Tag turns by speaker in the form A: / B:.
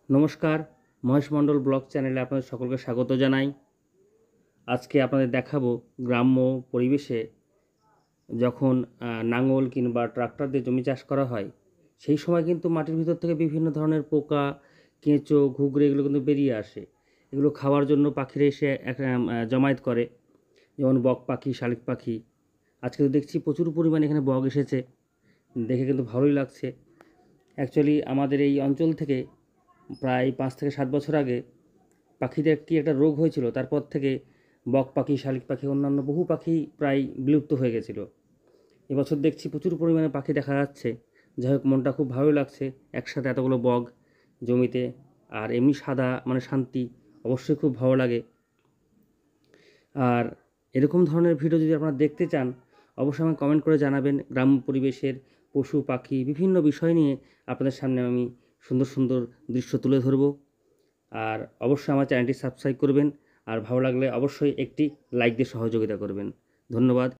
A: নমস্কার, মহেশ মণ্ডল ব্লগ চ্যানেলে আপনাদের সকলকে স্বাগত জানাই। আজকে আপনাদের দেখাবো গ্রাম্য পরিবেশে যখন লাঙল কিংবা ট্রাক্টর দিয়ে জমি চাষ করা হয়, সেই সময় কিন্তু মাটির ভিতর থেকে বিভিন্ন ধরনের পোকা, কেঁচো, ঘুঘরি এগুলো কিন্তু বেরিয়ে আসে। এগুলো খাওয়ার জন্য পাখিরা এসে জমায়েত করে, যেমন বক পাখি, শালিক পাখি। আজকে তো দেখছি প্রচুর পরিমাণে এখানে বক এসেছে, দেখে কিন্তু ভালোই লাগছে। অ্যাকচুয়ালি আমাদের এই অঞ্চল থেকে প্রায় 5 থেকে 7 বছর আগে পাখিদের কি একটা রোগ হয়েছিল, তারপর থেকে বক পাখি, শালিক পাখি, অন্যান্য বহু পাখি প্রায় বিলুপ্ত হয়ে গেছিলো। এবছর দেখছি প্রচুর পরিমাণে পাখি দেখা যাচ্ছে। যাই হোক, মনটা খুব ভালো লাগছে একসাথে এতগুলো বক জমিতে। আর এমনি সাদা মানে শান্তি, অবশ্যই খুব ভালো লাগে। আর এরকম ধরনের ভিডিও যদি আপনারা দেখতে চান, অবশ্যই আমাকে কমেন্ট করে জানাবেন। গ্রাম্য পরিবেশের পশু পাখি বিভিন্ন বিষয় নিয়ে আপনাদের সামনে আমি সুন্দর সুন্দর দৃশ্য তুলে ধরব। আর অবশ্যই আমার চ্যানেলটি সাবস্ক্রাইব করবেন, আর ভালো লাগলে অবশ্যই একটি লাইক দিয়ে সহযোগিতা করবেন। ধন্যবাদ।